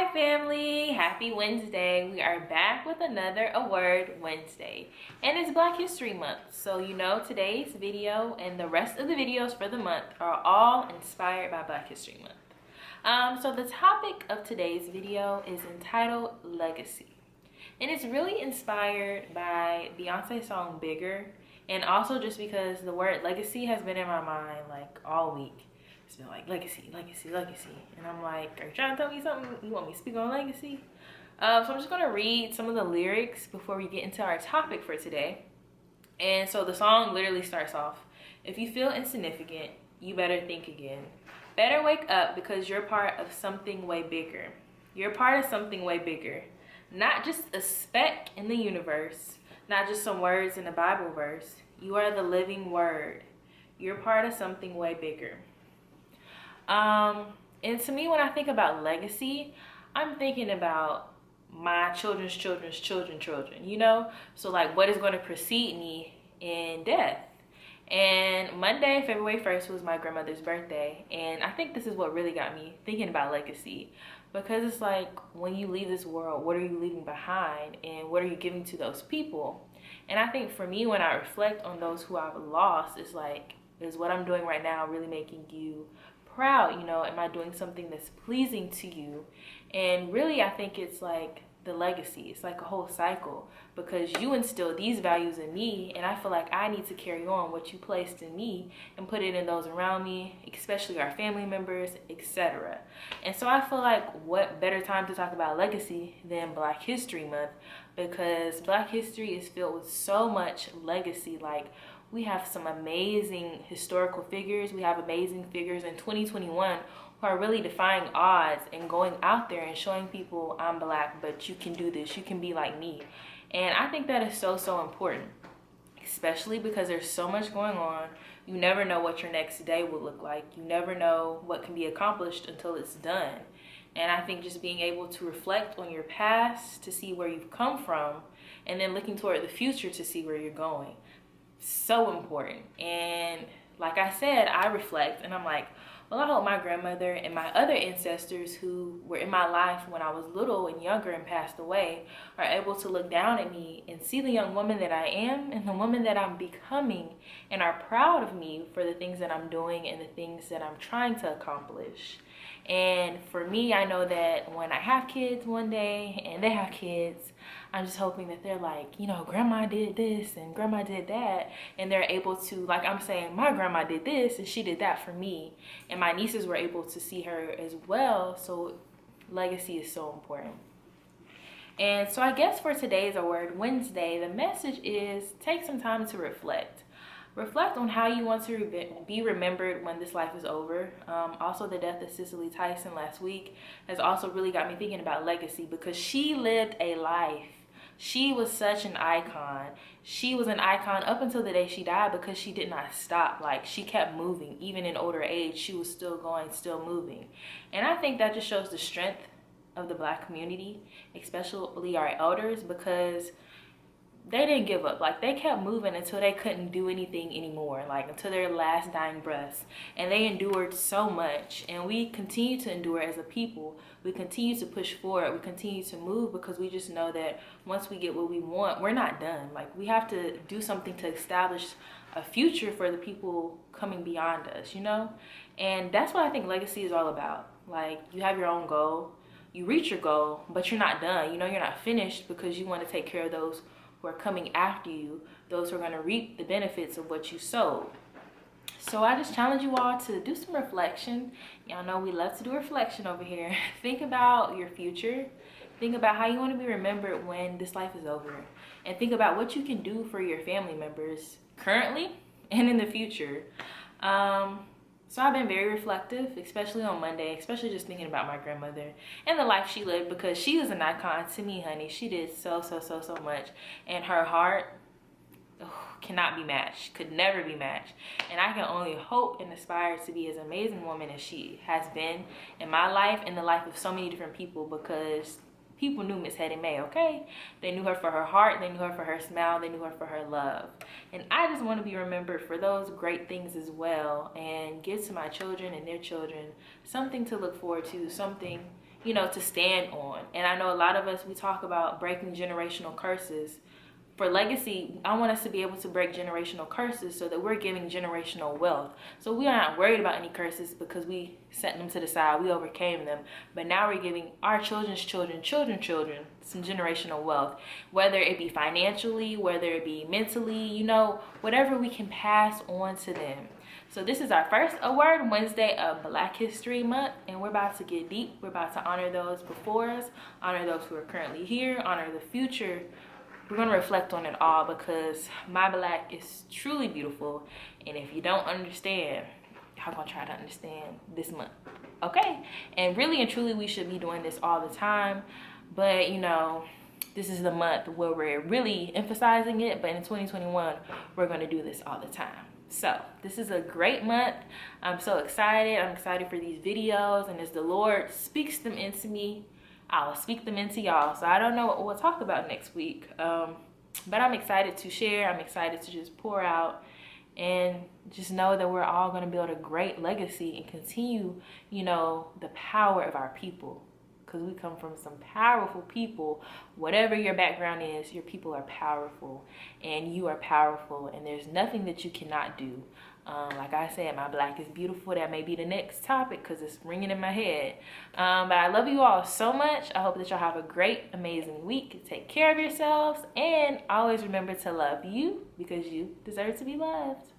Hi family, happy Wednesday. We are back with another Award Wednesday and it's Black History Month. So today's video and the rest of the videos for the month are all inspired by Black History Month. So the topic of today's video is entitled Legacy. And it's really inspired by Beyonce's song Bigger, and also just because the word legacy has been in my mind like all week. It's been like legacy, legacy, legacy. And I'm like, are you trying to tell me something? You want me to speak on legacy? So I'm just gonna read some of the lyrics before we get into our topic for today. And so the song literally starts off, if you feel insignificant, you better think again. Better wake up because you're part of something way bigger. You're part of something way bigger. Not just a speck in the universe, not just some words in a Bible verse. You are the living word. You're part of something way bigger. And to me, when I think about legacy, I'm thinking about my children's children's children, So like what is going to precede me in death. And Monday, February 1st was my grandmother's birthday. And I think this is what really got me thinking about legacy. Because it's like, when you leave this world, what are you leaving behind? And what are you giving to those people? And I think for me, when I reflect on those who I've lost, it's like, is what I'm doing right now really making you proud? Am I doing something that's pleasing to you? And really, I think it's like the legacy. It's like a whole cycle, because you instilled these values in me, and I feel like I need to carry on what you placed in me and put it in those around me, especially our family members, etc. And so I feel like what better time to talk about legacy than Black History Month, because Black history is filled with so much legacy. Like, we have some amazing historical figures. We have amazing figures in 2021 who are really defying odds and going out there and showing people, I'm Black, but you can do this. You can be like me. And I think that is so, so important, especially because there's so much going on. You never know what your next day will look like. You never know what can be accomplished until it's done. And I think just being able to reflect on your past to see where you've come from, and then looking toward the future to see where you're going, so important. And like I said, I reflect and I'm like, well, I hope my grandmother and my other ancestors who were in my life when I was little and younger and passed away are able to look down at me and see the young woman that I am and the woman that I'm becoming, and are proud of me for the things that I'm doing and the things that I'm trying to accomplish. And for me, I know that when I have kids one day and they have kids, I'm just hoping that they're like, grandma did this and grandma did that. And they're able to, like I'm saying, my grandma did this and she did that for me. And my nieces were able to see her as well. So legacy is so important. And so I guess for today's Award Wednesday, the message is take some time to reflect. Reflect on how you want to be remembered when this life is over. Also, the death of Cicely Tyson last week has also really got me thinking about legacy, because she lived a life. She was such an icon. She was an icon up until the day she died, because she did not stop. Like, she kept moving. Even in older age, she was still going, still moving. And I think that just shows the strength of the Black community, especially our elders, because they didn't give up. Like, they kept moving until they couldn't do anything anymore, like until their last dying breaths. And they endured so much, and we continue to endure as a people. We continue to push forward. We continue to move, because we just know that once we get what we want, we're not done. Like, we have to do something to establish a future for the people coming beyond us, And that's what I think legacy is all about. Like, you have your own goal, you reach your goal, but you're not done. You're not finished, because you want to take care of those who are coming after you, those who are going to reap the benefits of what you sowed. So I just challenge you all to do some reflection. Y'all know we love to do reflection over here. Think about your future. Think about how you want to be remembered when this life is over. And think about what you can do for your family members currently and in the future. So I've been very reflective, especially on Monday, especially just thinking about my grandmother and the life she lived, because she was an icon to me, honey. She did so much. And her heart cannot be matched, could never be matched. And I can only hope and aspire to be as amazing woman as she has been in my life and the life of so many different people, because people knew Miss Hetty Mae, okay? They knew her for her heart, they knew her for her smile, they knew her for her love. And I just want to be remembered for those great things as well, and give to my children and their children something to look forward to, something, to stand on. And I know a lot of us, we talk about breaking generational curses. For legacy, I want us to be able to break generational curses so that we're giving generational wealth. So we are not worried about any curses because we set them to the side, we overcame them. But now we're giving our children's children some generational wealth, whether it be financially, whether it be mentally, whatever we can pass on to them. So this is our first Award Wednesday of Black History Month, and we're about to get deep. We're about to honor those before us, honor those who are currently here, honor the future. We're going to reflect on it all because my Black is truly beautiful. And if you don't understand, y'all going to try to understand this month. Okay? And really and truly, we should be doing this all the time. But, this is the month where we're really emphasizing it. But in 2021, we're going to do this all the time. So this is a great month. I'm so excited. I'm excited for these videos. And as the Lord speaks them into me, I'll speak them into y'all. So I don't know what we'll talk about next week. But I'm excited to share. I'm excited to just pour out and just know that we're all going to build a great legacy and continue, the power of our people. Because we come from some powerful people. Whatever your background is, your people are powerful. And you are powerful. And there's nothing that you cannot do. Like I said, my Black is beautiful. That may be the next topic because it's ringing in my head. But I love you all so much. I hope that y'all have a great, amazing week. Take care of yourselves. And always remember to love you because you deserve to be loved.